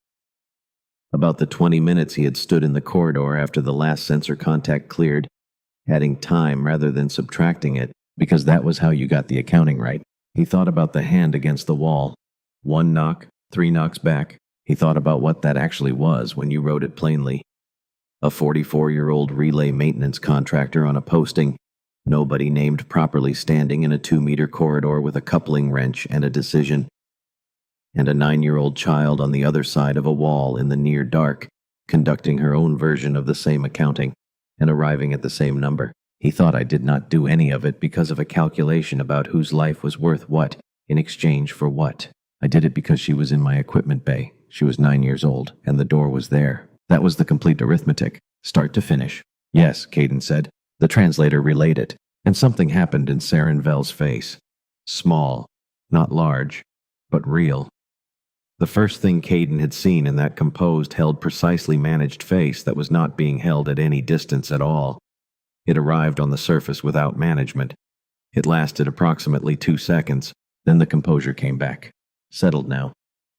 About the 20 minutes he had stood in the corridor after the last sensor contact cleared, adding time rather than subtracting it, because that was how you got the accounting right. He thought about the hand against the wall. 1 knock, 3 knocks back. He thought about what that actually was when you wrote it plainly. A 44-year-old relay maintenance contractor on a posting, nobody named properly standing in a 2-meter corridor with a coupling wrench and a decision. And a 9-year-old child on the other side of a wall in the near dark, conducting her own version of the same accounting, and arriving at the same number. He thought I did not do any of it because of a calculation about whose life was worth what, in exchange for what. I did it because she was in my equipment bay. She was 9 years old, and the door was there. That was the complete arithmetic, start to finish. Yes, Caden said. The translator relayed it, and something happened in Sarenvel's face. Small, not large, but real. The first thing Caden had seen in that composed, held, precisely managed face that was not being held at any distance at all. It arrived on the surface without management. It lasted approximately 2 seconds. Then the composure came back. Settled now.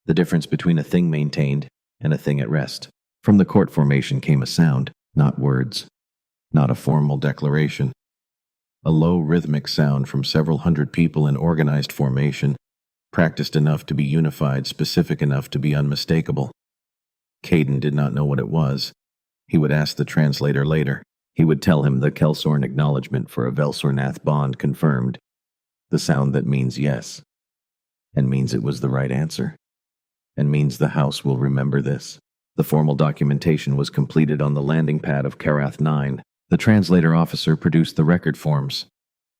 The difference between a thing maintained and a thing at rest. From the court formation came a sound, not words. Not a formal declaration. A low rhythmic sound from several hundred people in organized formation, practiced enough to be unified, specific enough to be unmistakable. Caden did not know what it was. He would ask the translator later. He would tell him the Kelsorn acknowledgement for a Velsernath bond confirmed. The sound that means yes, and means it was the right answer, and means the House will remember this. The formal documentation was completed on the landing pad of Karath 9. The translator officer produced the record forms.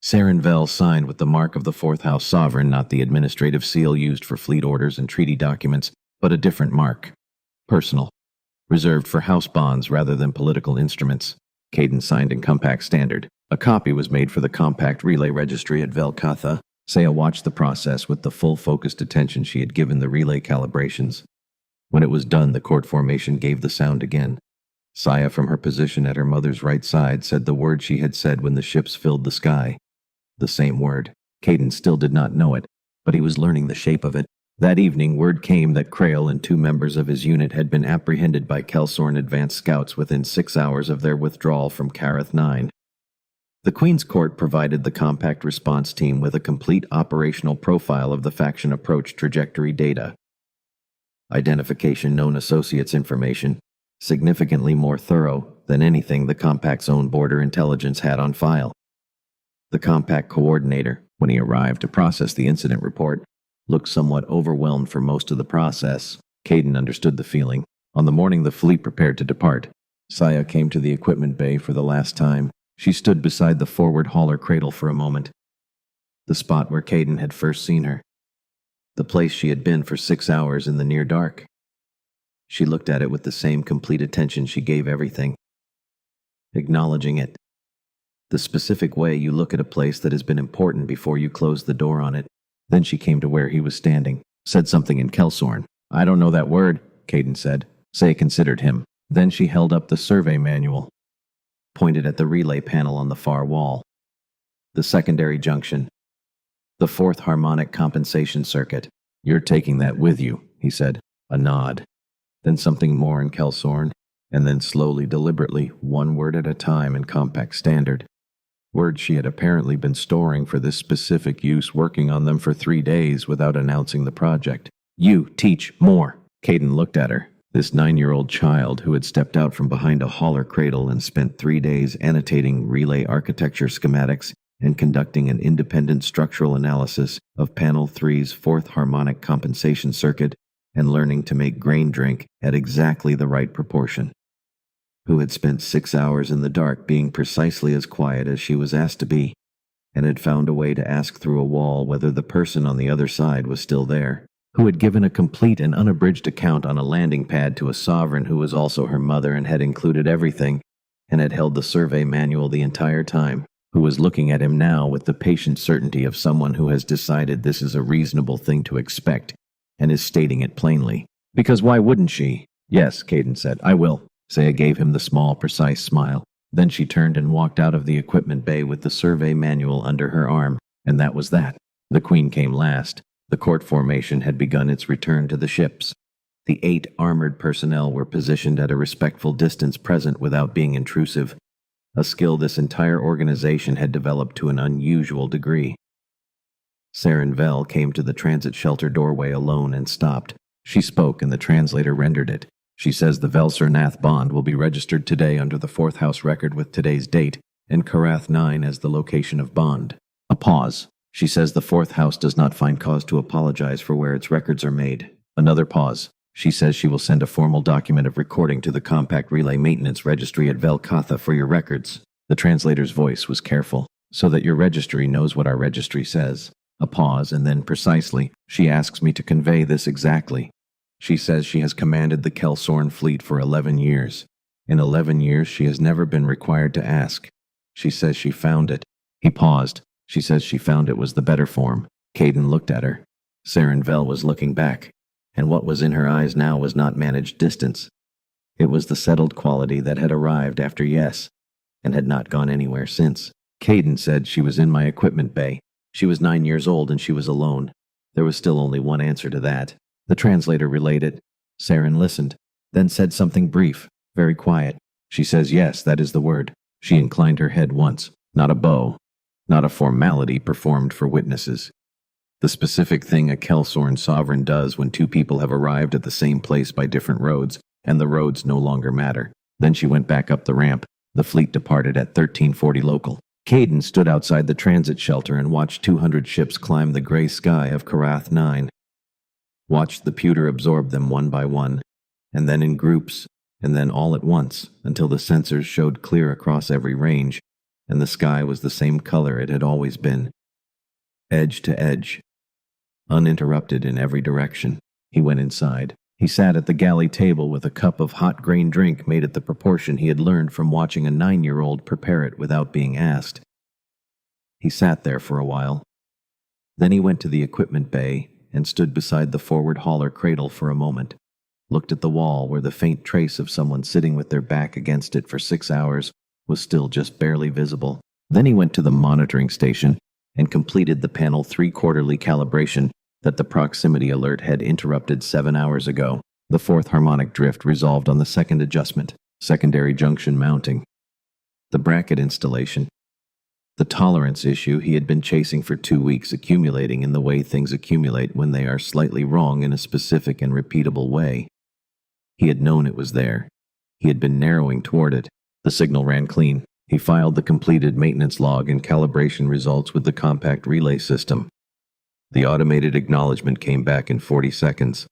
Sarenvel signed with the mark of the Fourth House Sovereign, not the administrative seal used for fleet orders and treaty documents, but a different mark. Personal. Reserved for house bonds rather than political instruments. Caden signed in Compact Standard. A copy was made for the Compact Relay Registry at Velkatha. Saya watched the process with the full focused attention she had given the relay calibrations. When it was done, the court formation gave the sound again. Saya, from her position at her mother's right side, said the word she had said when the ships filled the sky. The same word. Caden still did not know it, but he was learning the shape of it. That evening, word came that Krail and 2 members of his unit had been apprehended by Kelsorn advance scouts within 6 hours of their withdrawal from Karath 9. The Queen's Court provided the Compact Response Team with a complete operational profile of the faction approach trajectory data. Identification known associates information, significantly more thorough than anything the Compact's own border intelligence had on file. The Compact coordinator, when he arrived to process the incident report, looked somewhat overwhelmed for most of the process. Caden understood the feeling. On the morning the fleet prepared to depart, Saya came to the equipment bay for the last time. She stood beside the forward hauler cradle for a moment. The spot where Caden had first seen her. The place she had been for 6 hours in the near dark. She looked at it with the same complete attention she gave everything, acknowledging it. The specific way you look at a place that has been important before you close the door on it. Then she came to where he was standing, said something in Kelsorn. I don't know that word, Caden said. Say considered him. Then she held up the survey manual, pointed at the relay panel on the far wall. The secondary junction. The fourth harmonic compensation circuit. You're taking that with you, he said. A nod. Then something more in Kelsorn, and then slowly, deliberately, one word at a time in compact standard. Words she had apparently been storing for this specific use, working on them for 3 days without announcing the project. You teach more. Caden looked at her. This 9-year-old child who had stepped out from behind a hauler cradle and spent 3 days annotating relay architecture schematics and conducting an independent structural analysis of Panel 3's fourth harmonic compensation circuit and learning to make grain drink at exactly the right proportion. Who had spent 6 hours in the dark being precisely as quiet as she was asked to be, and had found a way to ask through a wall whether the person on the other side was still there. Who had given a complete and unabridged account on a landing pad to a sovereign who was also her mother and had included everything, and had held the survey manual the entire time, who was looking at him now with the patient certainty of someone who has decided this is a reasonable thing to expect, and is stating it plainly. Because why wouldn't she? Yes, Caden said, I will. Saya gave him the small, precise smile. Then she turned and walked out of the equipment bay with the survey manual under her arm, and that was that. The Queen came last. The court formation had begun its return to the ships. The 8 armored personnel were positioned at a respectful distance, present without being intrusive, a skill this entire organization had developed to an unusual degree. Saren Vel came to the transit shelter doorway alone and stopped. She spoke and the translator rendered it. She says the Velsurnath bond will be registered today under the 4th house record with today's date, and Karath 9 as the location of bond. A pause. She says the 4th house does not find cause to apologize for where its records are made. Another pause. She says she will send a formal document of recording to the Compact Relay Maintenance Registry at Velkatha for your records. The translator's voice was careful, so that your registry knows what our registry says. A pause, and then precisely, she asks me to convey this exactly. She says she has commanded the Kelsorn fleet for 11 years. In 11 years she has never been required to ask. She says she found it. He paused. She says she found it was the better form. Caden looked at her. Saren Vel was looking back, and what was in her eyes now was not managed distance. It was the settled quality that had arrived after yes, and had not gone anywhere since. Caden said she was in my equipment bay. She was 9 years old and she was alone. There was still only one answer to that. The translator relayed it. Saren listened, then said something brief, very quiet. She says yes, that is the word. She inclined her head once. Not a bow. Not a formality performed for witnesses. The specific thing a Kelsorn sovereign does when 2 people have arrived at the same place by different roads, and the roads no longer matter. Then she went back up the ramp. The fleet departed at 1340 local. Caden stood outside the transit shelter and watched 200 ships climb the gray sky of Karath 9. Watched the pewter absorb them one by one, and then in groups, and then all at once, until the sensors showed clear across every range, and the sky was the same color it had always been. Edge to edge. Uninterrupted in every direction. He went inside. He sat at the galley table with a cup of hot grain drink made at the proportion he had learned from watching a 9-year-old prepare it without being asked. He sat there for a while. Then he went to the equipment bay and stood beside the forward hauler cradle for a moment, looked at the wall where the faint trace of someone sitting with their back against it for 6 hours was still just barely visible. Then he went to the monitoring station and completed the Panel 3 quarterly calibration that the proximity alert had interrupted 7 hours ago. The 4th harmonic drift resolved on the 2nd adjustment, secondary junction mounting. The bracket installation. The tolerance issue he had been chasing for 2 weeks, accumulating in the way things accumulate when they are slightly wrong in a specific and repeatable way. He had known it was there. He had been narrowing toward it. The signal ran clean. He filed the completed maintenance log and calibration results with the compact relay system. The automated acknowledgement came back in 40 seconds.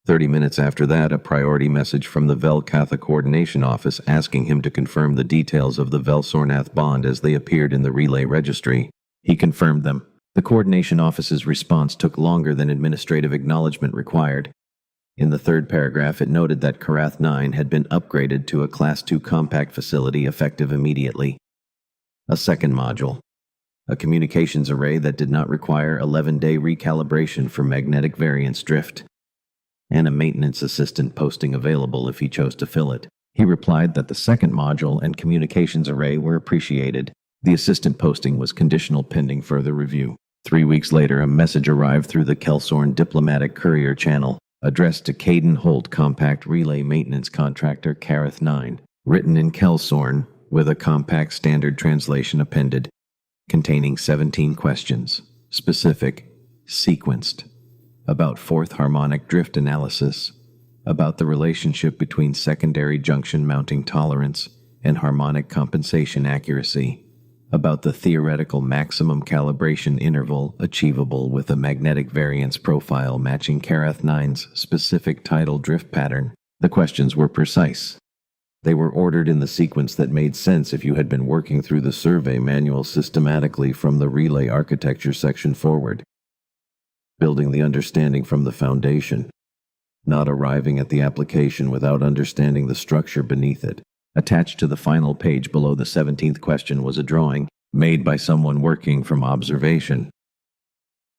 30 minutes after that, a priority message from the Velkatha Coordination Office asking him to confirm the details of the Velsurnath bond as they appeared in the relay registry. He confirmed them. The Coordination Office's response took longer than administrative acknowledgement required. In the third paragraph, it noted that Karath 9 had been upgraded to a Class 2 compact facility effective immediately. A second module, a communications array that did not require 11-day recalibration for magnetic variance drift, and a maintenance assistant posting available if he chose to fill it. He replied that the second module and communications array were appreciated. The assistant posting was conditional pending further review. 3 weeks later, a message arrived through the Kelsorn diplomatic courier channel, addressed to Caden Holt, compact relay maintenance contractor, Karath 9, written in Kelsorn with a compact standard translation appended, containing 17 questions, specific, sequenced, about fourth harmonic drift analysis, about the relationship between secondary junction mounting tolerance and harmonic compensation accuracy, about the theoretical maximum calibration interval achievable with a magnetic variance profile matching Karath 9's specific tidal drift pattern. The questions were precise. They were ordered in the sequence that made sense if you had been working through the survey manual systematically from the relay architecture section forward, building the understanding from the foundation, not arriving at the application without understanding the structure beneath it. Attached to the final page below the 17th question was a drawing made by someone working from observation.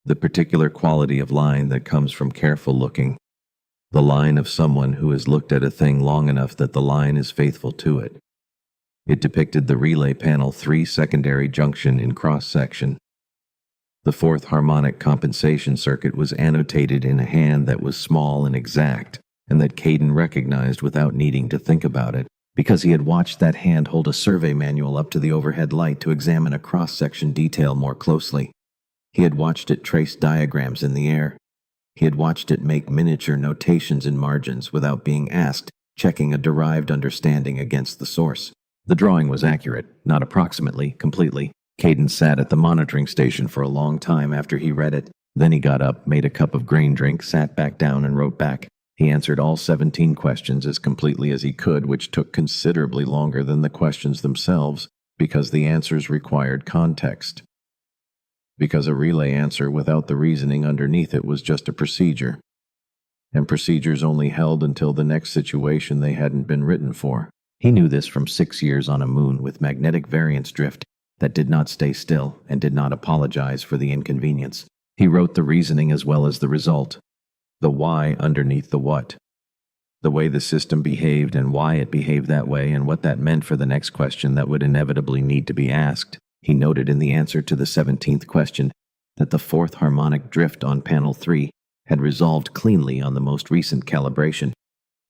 The particular quality of line that comes from careful looking. The line of someone who has looked at a thing long enough that the line is faithful to it. It depicted the relay panel 3 secondary junction in cross-section. The fourth harmonic compensation circuit was annotated in a hand that was small and exact, and that Caden recognized without needing to think about it, because he had watched that hand hold a survey manual up to the overhead light to examine a cross-section detail more closely. He had watched it trace diagrams in the air. He had watched it make miniature notations in margins without being asked, checking a derived understanding against the source. The drawing was accurate, not approximately, completely. Caden sat at the monitoring station for a long time after he read it. Then he got up, made a cup of grain drink, sat back down, and wrote back. He answered all 17 questions as completely as he could, which took considerably longer than the questions themselves, because the answers required context. Because a relay answer without the reasoning underneath it was just a procedure, and procedures only held until the next situation they hadn't been written for. He knew this from 6 years on a moon with magnetic variance drift that did not stay still and did not apologize for the inconvenience. He wrote the reasoning as well as the result, the why underneath the what, the way the system behaved and why it behaved that way and what that meant for the next question that would inevitably need to be asked. He noted in the answer to the 17th question that the fourth harmonic drift on panel 3 had resolved cleanly on the most recent calibration,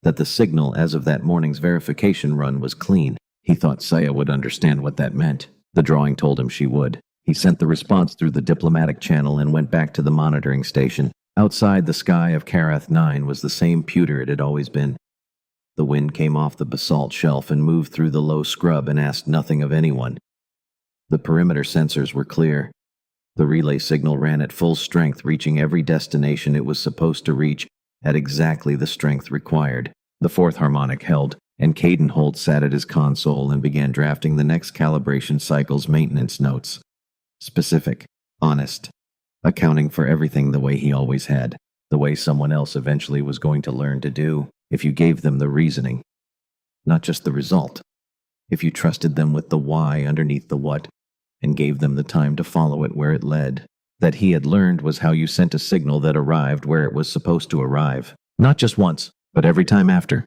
that the signal as of that morning's verification run was clean. He thought Saya would understand what that meant. The drawing told him she would. He sent the response through the diplomatic channel and went back to the monitoring station. Outside, the sky of Karath 9 was the same pewter it had always been. The wind came off the basalt shelf and moved through the low scrub and asked nothing of anyone. The perimeter sensors were clear. The relay signal ran at full strength, reaching every destination it was supposed to reach at exactly the strength required. The fourth harmonic held, and Caden Holt sat at his console and began drafting the next calibration cycle's maintenance notes. Specific, honest, accounting for everything the way he always had, the way someone else eventually was going to learn to do if you gave them the reasoning, not just the result. If you trusted them with the why underneath the what, and gave them the time to follow it where it led. That he had learned was how you sent a signal that arrived where it was supposed to arrive. Not just once, but every time after.